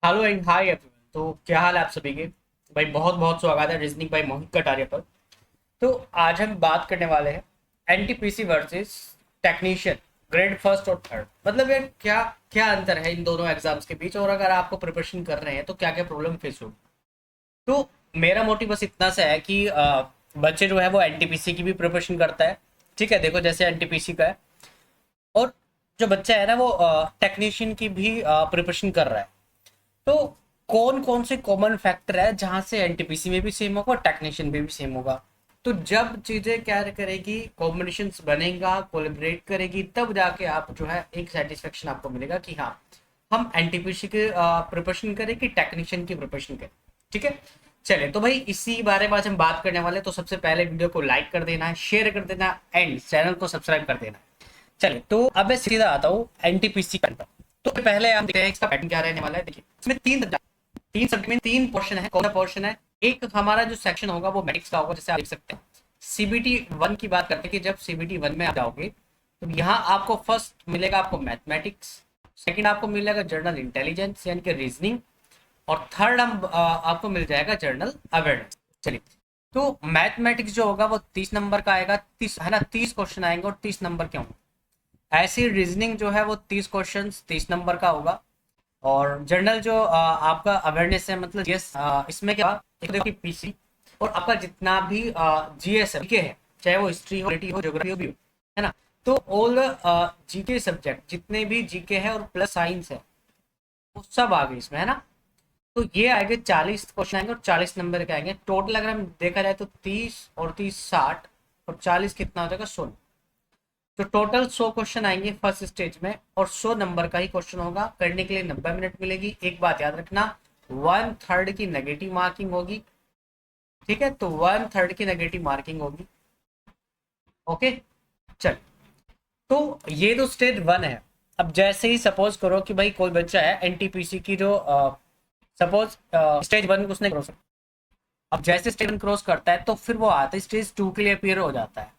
Hello and hi everyone. तो क्या हाल है आप सभी के। भाई बहुत बहुत स्वागत है रीजनिंग बाय मोहित कटारिया पर। तो आज हम बात करने वाले हैं NTPC versus technician grade first और थर्ड। मतलब ये क्या क्या अंतर है इन दोनों एग्जाम्स के बीच, और अगर आपको प्रिपरेशन कर रहे हैं तो क्या क्या प्रॉब्लम फेस होगी। तो मेरा मोटिव बस इतना सा है कि बच्चे जो है वो एनटीपीसी की भी प्रिपरेशन करता है। ठीक है, देखो जैसे एनटीपीसी का है, और जो बच्चा है ना वो टेक्नीशियन की भी प्रिपरेशन कर रहा है। तो कौन कौन से कॉमन फैक्टर है जहां से एनटीपीसी में भी सेम होगा और टेक्नीशियन में भी सेम होगा। तो जब चीजें क्या करेगी, कॉम्बिनेशन बनेगा, कोलेबरेट करेगी, तब जाके आप जो है एक सेटिस्फेक्शन आपको मिलेगा कि हाँ हम एनटीपीसी के प्रिपरेशन करें कि टेक्नीशियन की प्रिपरेशन करें। ठीक है, चले तो भाई इसी बारे में आज हम बात करने वाले हैं। तो सबसे पहले वीडियो को लाइक कर देना है, शेयर कर देना एंड चैनल को सब्सक्राइब कर देना है। चलिए तो अब मैं सीधा आता हूँ एनटीपीसी का। तो पहले हम देखते हैं इसका पैटर्न क्या रहने वाला है। देखिए इसमें तीन सब्जेक्ट में तीन पोर्शन है। कौन सा पोर्शन है? एक हमारा जो सेक्शन होगा वो मैथ्स का होगा, जैसे आप देख सकते हैं। सीबीटी वन की बात करते हैं कि जब सीबीटी वन में आप जाओगे तो यहाँ आपको फर्स्ट मिलेगा आपको मैथमेटिक्स, सेकंड आपको मिलेगा जर्नल इंटेलिजेंस यानी कि रीजनिंग, और थर्ड आपको मिल जाएगा जर्नल अवेयरनेस। चलिए तो मैथमेटिक्स जो होगा वो 30 नंबर का आएगा, 30 है ना, 30 क्वेश्चन आएंगे और 30 नंबर के होंगे। ऐसी रीजनिंग जो है वो 30 क्वेश्चन 30 नंबर का होगा। और जनरल जो आपका अवेयरनेस है, मतलब यस, इसमें क्या एक तो देखिए पीसी और आपका जितना भी जीएस है, जीके है, चाहे वो हिस्ट्री हो, पॉलिटी हो, ज्योग्राफी हो भी हो, है ना। तो ऑल जीके सब्जेक्ट जितने भी जीके है और प्लस साइंस है वो सब आ गए इसमें, है ना। तो ये आएंगे 40 क्वेश्चन आएंगे और 40 नंबर के आएंगे। टोटल अगर हम देखा जाए तो 30 और 30 60 और 40 कितना हो जाएगा 100। तो टोटल 100 क्वेश्चन आएंगे फर्स्ट स्टेज में, और 100 नंबर का ही क्वेश्चन होगा। करने के लिए 90 मिनट मिलेगी। एक बात याद रखना, 1/3 की नेगेटिव मार्किंग होगी। ठीक है, तो 1/3 की नेगेटिव मार्किंग होगी। ओके, चल। तो ये तो स्टेज वन है। अब जैसे ही सपोज करो कि भाई कोई बच्चा है एनटीपीसी की जो सपोज स्टेज वन उसने क्रॉस, अब जैसे स्टेज वन क्रॉस करता है तो फिर वो आता है स्टेज टू के लिए अपियर हो जाता है।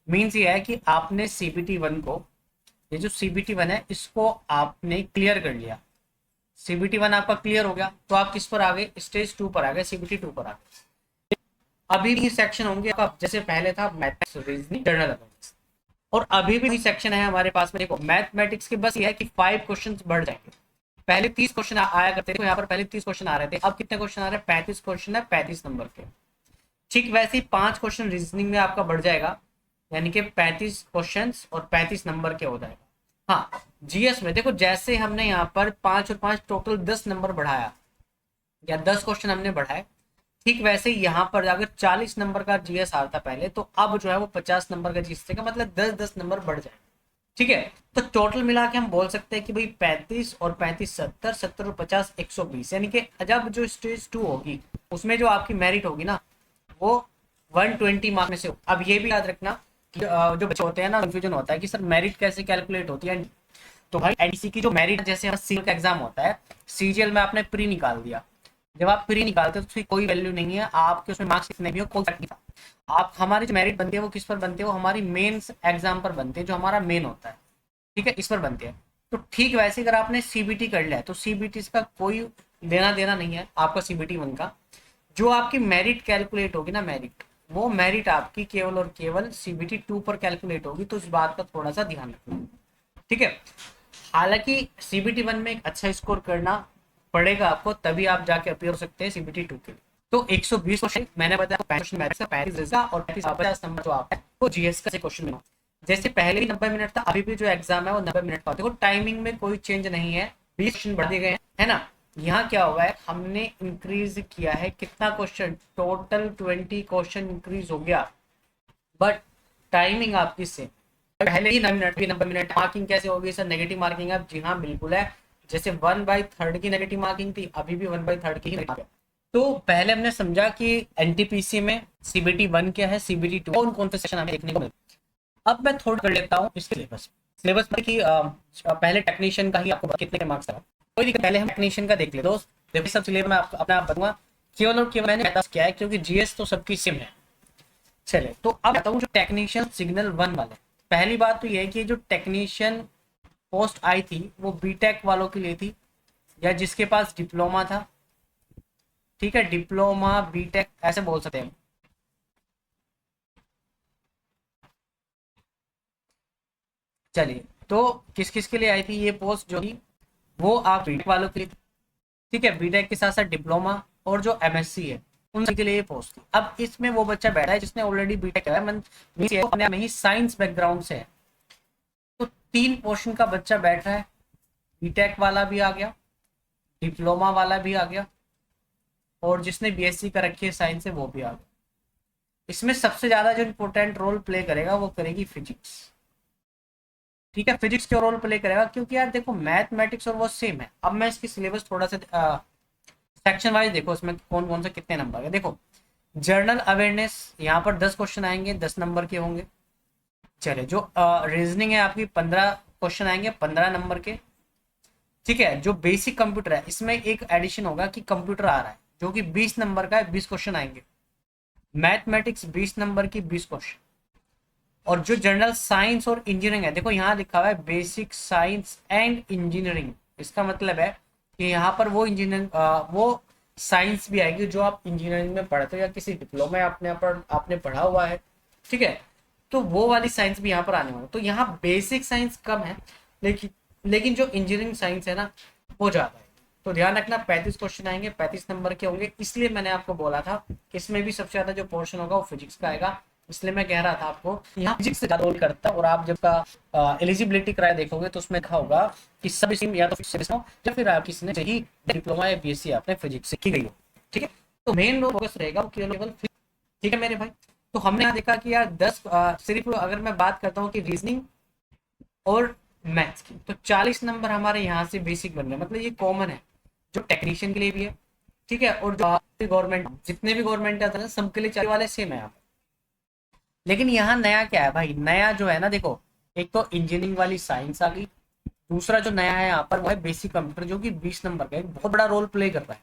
मीन्स ये है कि आपने सीबीटी वन को, ये जो सीबीटी वन है इसको आपने क्लियर कर लिया। सीबीटी वन आपका क्लियर हो गया तो आप किस पर आ गए? स्टेज टू पर आ गए, सीबीटी टू पर आ गए। अभी भी सेक्शन होंगे आपका, जैसे पहले था मैथ्स, रीजनिंग, जनरल अवेयरनेस, और अभी भी सेक्शन है हमारे पास में। देखो मैथमेटिक्स के बस ये है कि 5 क्वेश्चन बढ़ जाएंगे। पहले 30 क्वेश्चन आया करते थे, यहाँ पर पहले 30 क्वेश्चन आ रहे थे, अब कितने क्वेश्चन आ रहे हैं? 35 क्वेश्चन है, 35 नंबर के। ठीक वैसे ही 5 क्वेश्चन रीजनिंग में आपका बढ़ जाएगा, यानी कि 35 क्वेश्चन और 35 नंबर के हो जाएगा। हाँ, जीएस में देखो जैसे हमने यहाँ पर 5 और 5 टोटल 10 नंबर बढ़ाया, या 10 क्वेश्चन हमने बढ़ाए, ठीक वैसे ही यहाँ पर अगर 40 नंबर का जीएस आता पहले, तो अब जो है वो 50 नंबर का जीएस का, मतलब 10-10 नंबर बढ़ जाए। ठीक है, तो टोटल मिला के हम बोल सकते हैं कि भाई 35 और 35 70, 70 और 50 120, यानी कि जब जो स्टेज टू होगी उसमें जो आपकी मेरिट होगी ना वो 120 मार्क में से हो। अब ये भी याद रखना कि जो बच्चे होते हैं ना, कंफ्यूजन होता है कि सर मेरिट कैसे कैलकुलेट होती है। तो भाई एनडीसी की जो मेरिट, जैसे सीजीएल का एग्जाम होता है, सीजीएल में आपने प्री निकाल दिया। जब आप प्री निकालते हो तो उसकी कोई वैल्यू नहीं है, आपके उसमें मार्क्स कितने भी हो कोई फर्क नहीं था। आप हमारी जो मेरिट बनती है वो किस पर बनती है? वो हमारी मेंस एग्जाम पर बनती है, जो हमारा मेन होता है। ठीक है, इस पर बनती है। तो ठीक वैसे अगर आपने सीबीटी कर लिया है तो सीबीटी का कोई लेना देना नहीं है आपका सीबीटी वन का। जो आपकी मेरिट कैलकुलेट होगी ना, मेरिट, वो मेरिट आपकी केवल और केवल सीबीटी टू पर कैलकुलेट होगी। तो इस बात का थोड़ा सा ध्यान रखना। ठीक है, हालांकि सीबीटी वन में एक अच्छा स्कोर करना पड़ेगा आपको, तभी आप जाके अपियर हो सकते हैं सीबीटी टू के लिए। तो 120 क्वेश्चन मैंने बताया, 35 मैथ्स का, 35 का, और 50 नंबर जो आपका वो जीएस का क्वेश्चन में। जैसे पहले ही 90 मिनट था, अभी भी जो एग्जाम है वो 90 मिनट का। देखो टाइमिंग में कोई चेंज नहीं है, 20 क्वेश्चन बढ़ दिए गए हैं, है ना। यहाँ क्या हुआ है, हमने इंक्रीज किया है कितना क्वेश्चन, टोटल 20 क्वेश्चन इंक्रीज हो गया, बट टाइमिंग आपकी सेम। पहले ही 9 मिनट भी 90 मिनट। मार्किंग कैसे होगी सर? नेगेटिव मार्किंग है। जी हाँ बिल्कुल है। जैसे 1/3 की नेगेटिव मार्किंग थी, अभी भी 1/3 की ही है। तो पहले हमने समझा कि एनटीपीसी में सीबीटी वन क्या है, सीबीटी टू कौन कौन से सेशन हमें देखने को मिलते हैं। अब मैं थोड़ा कर लेता हूँ इसके सिलेबस सिलेबस में कि पहले टेक्नीशियन का ही आपको कितने मार्क्स था। कोई दिक्कत, पहले हम टेक्नीशियन का देख ले दोस्त। देखो सब सिलेबस में अपना आप बताऊंगा, केवल और केवल मैंने बता क्या है, क्योंकि जीएस तो सबकी सिम है। चले तो अब बताऊं जो टेक्नीशियन सिग्नल वन वाले। पहली बात तो ये है कि जो टेक्नीशियन पोस्ट आई थी वो बीटेक वालों के लिए थी, या जिसके पास डिप्लोमा था, ठीक है, डिप्लोमा बीटेक ऐसे बोल सकते हैं। चलिए, तो किस किस के लिए आई थी ये पोस्ट जो थी, वो आप बीटेक वालों के लिए, ठीक है, बीटेक के साथ साथ डिप्लोमा और जो एमएससी है उन सबके लिए ये पोस्ट थी। अब इसमें वो बच्चा बैठा है जिसने ऑलरेडी बीटेक किया है, अपने में ही साइंस बैकग्राउंड से है, तो 3 पोर्शन का बच्चा बैठ रहा है, बीटेक वाला भी आ गया, डिप्लोमा वाला भी आ गया, और जिसने बीएससी कर रखी है साइंस से वो भी आ गया। इसमें सबसे ज्यादा जो इम्पोर्टेंट रोल प्ले करेगा वो करेगी फिजिक्स, ठीक है, फिजिक्स क्यों रोल प्ले करेगा, क्योंकि यार देखो मैथमेटिक्स और वो सेम है। अब मैं इसकी सिलेबस थोड़ा सा सेक्शन वाइज देखो, इसमें कौन कौन से कितने नंबर है। देखो, जर्नल अवेयरनेस, यहाँ पर 10 क्वेश्चन आएंगे, 10 नंबर के होंगे। चले, जो रीजनिंग है आपकी 15 क्वेश्चन आएंगे, 15 नंबर के, ठीक है। जो बेसिक कंप्यूटर है इसमें एक एडिशन होगा कि कंप्यूटर आ रहा है जो कि 20 नंबर का है, 20 क्वेश्चन आएंगे। मैथमेटिक्स 20 नंबर की 20 क्वेश्चन। और जो जनरल साइंस और इंजीनियरिंग है, देखो यहाँ लिखा हुआ है बेसिक साइंस एंड इंजीनियरिंग, इसका मतलब है कि यहाँ पर वो इंजीनियरिंग वो साइंस भी आएगी जो आप इंजीनियरिंग में पढ़ते हो या किसी डिप्लोमा आपने पढ़ा हुआ है, ठीक है, तो वो वाली साइंस भी यहाँ पर आने वाली। तो यहाँ बेसिक साइंस कम है, लेकिन लेकिन जो इंजीनियरिंग साइंस है ना वो ज्यादा है। तो ध्यान रखना, 35 क्वेश्चन आएंगे, 35 नंबर के होंगे। इसलिए मैंने आपको बोला था इसमें भी सबसे ज्यादा जो पोर्शन होगा वो फिजिक्स का आएगा। इसलिए मैं कह रहा था आपको यहाँ फिजिक्स से ज्यादा रोल करता है। और आप जब का एलिजिबिलिटी क्राइटेरिया देखोगे तो उसमें लिखा होगा कि सब स्ट्रीम या तो फिजिक्स हो या फिर आप किसी ने सही डिप्लोमा या बीएससी आपने फिजिक्स से की गई हो, ठीक है। तो मेन फोकस रहेगा वो केवल, ठीक है मेरे भाई। तो हमने यहाँ देखा कि यार 10 सिर्फ अगर मैं बात करता हूँ कि रीजनिंग और मैथ्स की, तो 40 नंबर हमारे यहाँ से बेसिक बन रहे हैं, मतलब ये कॉमन है जो टेक्नीशियन के लिए भी है, ठीक है। और जो गवर्नमेंट, जितने भी गवर्नमेंट आता है सबके लिए 40 वाले सेम है यहाँ पे। लेकिन यहाँ नया क्या है भाई, नया जो है ना, देखो, एक तो इंजीनियरिंग वाली साइंस आ गई, दूसरा जो नया है यहाँ पर वो है बेसिक कंप्यूटर जो कि 20 नंबर का एक बहुत बड़ा रोल प्ले कर रहा है।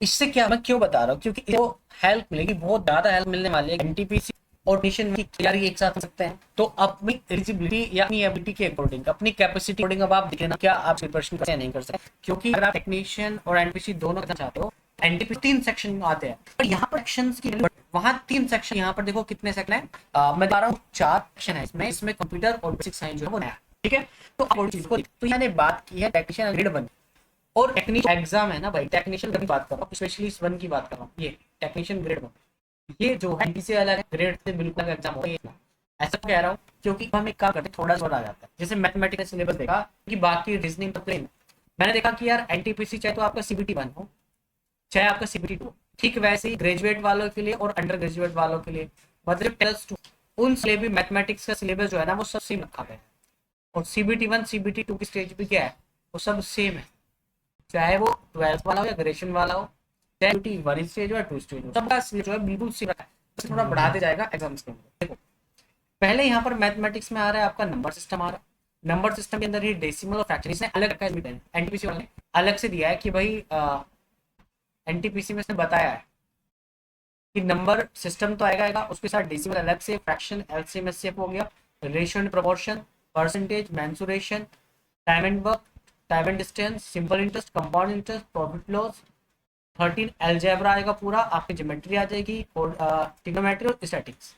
इससे क्या, मैं क्यों बता रहा हूँ, क्योंकि इसको हेल्प मिलेगी, बहुत ज्यादा हेल्प मिलने वाली है। एनटीपीसी और मिशन की तैयारी एक साथ कर सकते हैं, तो अपनी एलिजिबिलिटी या अपनी एबिलिटी के अकॉर्डिंग, अपनी कैपेसिटी अकॉर्डिंग अब आप देख लेना क्या आप प्रिपरेशन कर नहीं कर सकते। क्योंकि अगर आप टेक्नीशियन और एनटीपीसी दोनों करना चाहते हो, एनटीपीसी 3 सेक्शन आते हैं, पर यहाँ पर सेक्शंस की वहां 3 सेक्शन, यहाँ पर देखो कितने सेक्शन है, मैं बता रहा हूँ 4 सेक्शन है इसमें। इसमें कंप्यूटर और बेसिक साइंस जो है वो नया, ठीक है। तो आप चीज को, तो मैंने बात की है टेक्नीशियन ग्रेड 1 और टेक्नीशियन एग्जाम है ना भाई, टेक्नीशियन की बात कर रहा हूँ, स्पेशलिस्ट 1 की बात कर रहा हूँ, ये टेक्नीशियन ग्रेड 1, ये जो है एनटीपीसी अलग है, ग्रेड से बिल्कुल अलग एग्जाम होगा। ऐसा कह रहा हूँ क्योंकि हम एक काम करते हैं, थोड़ा सा आ जाता है। जैसे मैथमेटिक्स सिलेबस देखा कि बाकी रीजनिंग तो प्लेन, मैंने देखा कि यार एनटीपीसी चाहे तो आपका सीबीटी 1 हो चाहे आपका सीबीटी 2, ठीक वैसे ही ग्रेजुएट वालों के लिए और अंडर ग्रेजुएट वालों के लिए, मतलब प्लस 2, उन लिए भी मैथमेटिक्स का सिलेबस जो है ना वो सब सेम रखा गया है। और सीबीटी 1 सीबीटी 2 की स्टेज भी क्या है, वो सब सेम है, चाहे वो 12th वाला हो या ग्रेजुएशन वाला हो, चाहे 1 स्टेज हो या 2 स्टेज हो, सबका जो है बिल्कुल सेम रखा है, बस थोड़ा बढ़ाते जाएगा एग्जाम्स के अंदर। देखो, पहले यहाँ पर मैथमेटिक्स में आ रहा है आपका नंबर सिस्टम आ रहा है, नंबर सिस्टम के अंदर ही डेसिमल और फैक्टोरियल इसने अलग रखा है, एनटीपीसी वाले अलग से दिया है कि भाई एनटीपीसी में इसने बताया है कि नंबर सिस्टम तो आएगा उसके साथ डेसिमल अलग से, फ्रैक्शन, एलसीएम एचसीएफ हो गया, ratio and proportion, percentage, mensuration, time and work, time and distance, simple interest, compound interest, profit loss, 13 algebra आएगा पूरा, आपकी ज्योमेट्री आ जाएगी, और ट्रिग्नोमेट्री और स्टैटिक्स।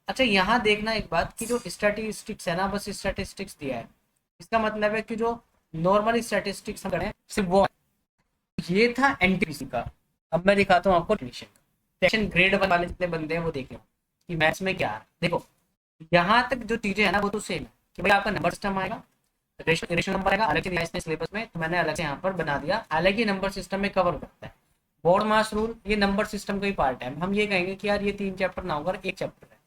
अच्छा, यहाँ देखना एक बात कि जो स्टैटिस्टिक्स है ना, बस स्टैटिस्टिक्स दिया है, इसका मतलब है कि जो नॉर्मल स्टैटिस्टिक्स हम करें सिर्फ वो, ये था एनटीपीसी का। अब मैं दिखाता हूँ आपको टेक्नीशियन ग्रेड 1 वाले जितने बंदे हैं वो देख लो कि मैथ्स में क्या है। देखो, यहाँ तक जो चीजें है ना वो तो सेम है कि भाई आपका नंबर सिस्टम आएगा, रेशो नंबर आएगा, अलग से दिया इसने सिलेबस में, तो मैंने अलग से यहाँ पर बना दिया, अलग ही नंबर सिस्टम में कवर करता है। बोर्ड मास रूल ये नंबर सिस्टम का ही पार्ट है, हम ये कहेंगे कि यार ये 3 चैप्टर ना होकर 1 चैप्टर है,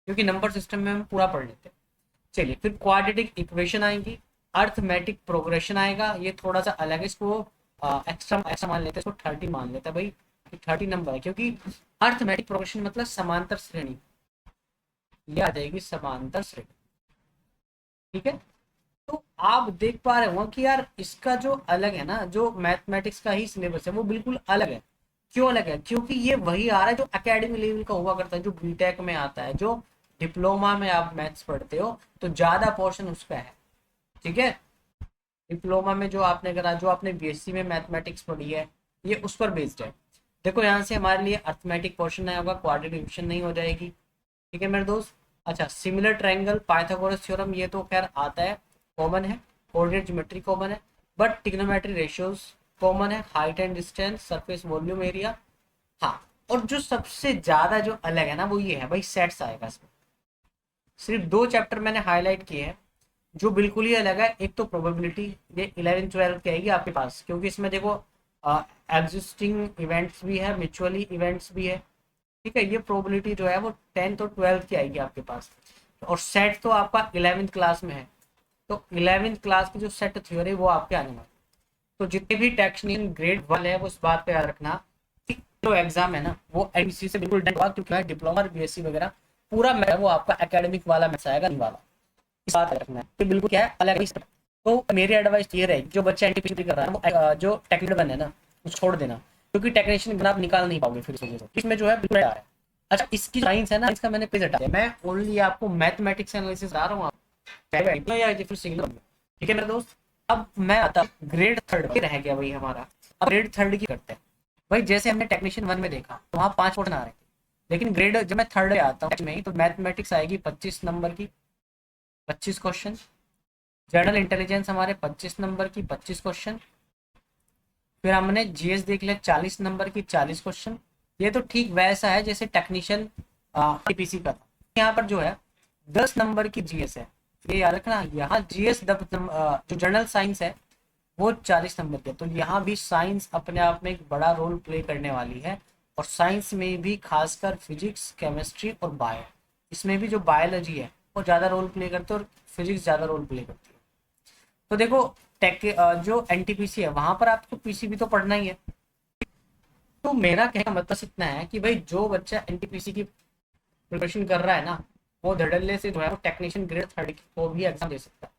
क्योंकि नंबर सिस्टम में हम पूरा पढ़ लेते हैं। चलिए, फिर क्वाड्रेटिक इक्वेशन आएंगी, अर्थमेटिक प्रोग्रेशन आएगा, ये थोड़ा सा अलग है, इसको एक्स्ट्रा मान लेते हैं, इसको 30 मान लेते हैं भाई, 30 नंबर है, क्योंकि अर्थमेटिक प्रोग्रेशन मतलब समांतर श्रेणी, ये आ जाएगी समांतर श्रेणी, ठीक है। तो आप देख पा रहे हो कि यार इसका जो अलग है ना, जो मैथमेटिक्स का ही सिलेबस है वो बिल्कुल अलग है। क्यों अलग है, क्योंकि ये वही आ रहा है जो एकेडमी लेवल का हुआ करता है, जो बीटेक में आता है, जो डिप्लोमा में आप मैथ्स पढ़ते हो, तो ज्यादा पोर्शन उसका है, ठीक है। डिप्लोमा में जो आपने करा, जो आपने बीएससी में मैथमेटिक्स पढ़ी है, ये उस पर बेस्ड है। देखो यहाँ से हमारे लिए अर्थमेटिक क्वेश्चन आया होगा, क्वाड्रेटिक इक्वेशन नहीं हो जाएगी, ठीक है मेरे दोस्त। अच्छा, सिमिलर ट्रायंगल, पाइथागोरस थ्योरम, ये तो खैर आता है, कॉमन है। कोऑर्डिनेट ज्योमेट्री कॉमन है, बट ट्रिग्नोमेट्री रेशियोज कॉमन है। Height and distance, surface volume area, हाँ। और जो सबसे ज्यादा जो अलग है ना, वो ये है भाई, सेट्स आएगा इसमें। सिर्फ 2 चैप्टर मैंने हाईलाइट किए हैं जो बिल्कुल ही अलग है। एक तो प्रोबेबिलिटी, ये 11th-12th की आएगी आपके पास, क्योंकि इसमें देखो एग्जिस्टिंग इवेंट्स भी है, म्यूचुअली इवेंट्स भी है, ठीक है। ये प्रोबेबिलिटी जो है वो 10th और 12th की आएगी आपके पास। और सेट तो आपका 11th क्लास में है, तो 11th क्लास की जो सेट थ्योरी वो आपके आने वाली। तो जितने भी टेक्नीशियन ग्रेड 1 है वो इस बात पे याद रखना कि जो एग्जाम है ना वो एमपीसी से बिल्कुल डन हुआ, क्योंकि डिप्लोमा और बीएससी वगैरह पूरा मैथ वो आपका एकेडमिक वाला मैथ्स आएगा, नहीं वाला। इस बात रखना है कि बिल्कुल क्या है, अलग ही। तो मेरी एडवाइस ये रहेगी, जो बच्चा एनटीपीसी कर रहा है वो जो टेक्निकल बन है ना वो छोड़ देना, क्योंकि टेक्नीशियन आप निकाल नहीं पाओगे फिर इस वजह से। इसमें जो है बिल्कुल आ रहा है। अच्छा, इसकी साइंस है ना, इसका मैंने पेज हटा दिया, मैं ओनली आपको मैथमेटिक्स एनालिसिस ला रहा हूँ। ठीक है मेरे दोस्त। अब मैं आता ग्रेड 3 रह गया वही हमारा। अब ग्रेड 3 की करते हैं भाई। जैसे हमने टेक्नीशियन 1 में देखा तो वहाँ 5 क्वेश्चन आ रहे थे, लेकिन ग्रेड जब मैं 3 पे आता हूँ में तो मैथमेटिक्स आएगी 25 नंबर की 25 क्वेश्चन। जनरल इंटेलिजेंस हमारे 25 नंबर की 25 क्वेश्चन। फिर हमने जीएस देख लिया 40 नंबर की 40 क्वेश्चन। ये तो ठीक वैसा है जैसे टेक्नीशियन टीपीसी का था। यहाँ पर जो है 10 नंबर की जीएस है, ये याद रखना। यहाँ जीएस जो जनरल साइंस है वो 40 नंबर के। तो यहाँ भी साइंस अपने आप में एक बड़ा रोल प्ले करने वाली है, और साइंस में भी खासकर फिजिक्स, केमिस्ट्री और बायो, इसमें भी जो बायोलॉजी है वो ज़्यादा रोल प्ले करती है और फिजिक्स ज़्यादा रोल प्ले करती है। तो देखो जो एनटीपीसी है वहां पर आपको पीसीबी तो पढ़ना ही है। तो मेरा कहने का मतलब इतना है कि भाई जो बच्चा एनटीपीसी की प्रिपरेशन कर रहा है ना, वो धड़ल्ले से जो है वो टेक्नीशियन ग्रेड 3 को भी एग्जाम दे सकता है।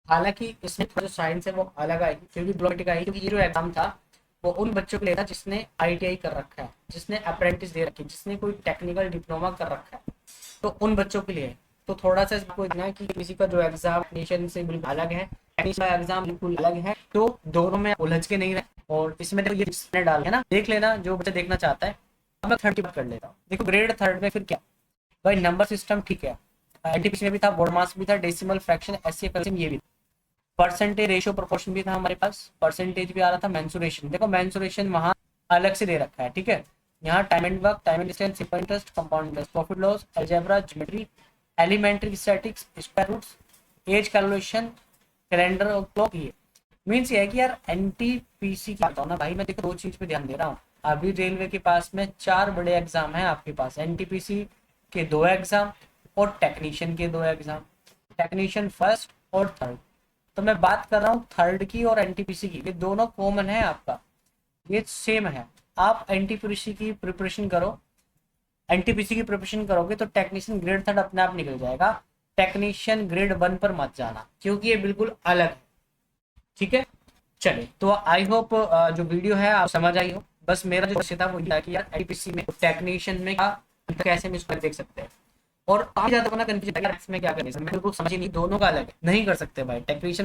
हालांकि इसमें जो साइंस है वो अलग आएगी, क्योंकि ब्लॉमेटिक आएगी, क्योंकि ये जो एग्जाम था वो उन बच्चों के लिए था जिसने आईटीआई कर रखा है, जिसने अप्रेंटिस दे रखी है, जिसने कोई टेक्निकल डिप्लोमा कर रखा है, तो उन बच्चों के लिए। तो थोड़ा सा इसको इतना है कि किसी का जो एग्जाम टेक्नीशियन से बिल्कुल अलग है, टेक्नीशियन का एग्जाम बिल्कुल अलग है, तो दोनों में उलझ के नहीं रहे। और इसमें देखो ये डाल है ना, देख लेना जो बच्चा देखना चाहता है। अब मैं 3 की बात कर लेता हूँ। देखो ग्रेड 3 में फिर क्या भाई, नंबर सिस्टम ठीक है, एनटीपीसी में भी था, बोर्ड मास भी था, डेसिमल फ्रैक्शन, एससी एलसीएम ये भी, परसेंटेज रेशियो प्रोपोर्शन भी था हमारे पास, परसेंटेज भी आ रहा था। मेंसुरेशन, देखो मेंसुरेशन वहां अलग से दे रखा है, ठीक है। यहाँ time and work, time and distance, simple interest, compound interest, profit loss, algebra, geometry, elementary statics, square roots, age calculation, calendar और क्लॉक। ये मीन्स ये है कि यार एनटीपीसी की आता ना भाई, मैं देखो 2 चीज पे ध्यान दे रहा हूँ। अभी रेलवे के पास में 4 बड़े एग्जाम है आपके पास, एनटीपीसी के 2 एग्जाम और टेक्नीशियन के 2 एग्जाम, टेक्नीशियन फर्स्ट और थर्ड। तो मैं बात कर रहा हूँ 3rd की और एनटीपीसी की, ये दोनों कॉमन है आपका, ये सेम है। आप एनटीपीसी की प्रिपरेशन करो, एनटीपीसी की प्रिपरेशन करोगे तो टेक्नीशियन ग्रेड 3 अपने आप निकल जाएगा। टेक्नीशियन ग्रेड 1 पर मत जाना, क्योंकि ये बिल्कुल अलग है, ठीक है। चलिए, तो आई होप जो वीडियो है आप समझ आई हो। बस मेरा जो क्वेश्चन था वो ये था कि यार एनटीपीसी में टेक्नीशियन में कैसे हम इसको देख सकते हैं, और काफी ज्यादा कंफ्यूजन में क्या करना है, बिल्कुल समझ ही नहीं, दोनों का अलग है, नहीं कर सकते भाई। टेक्नीशियन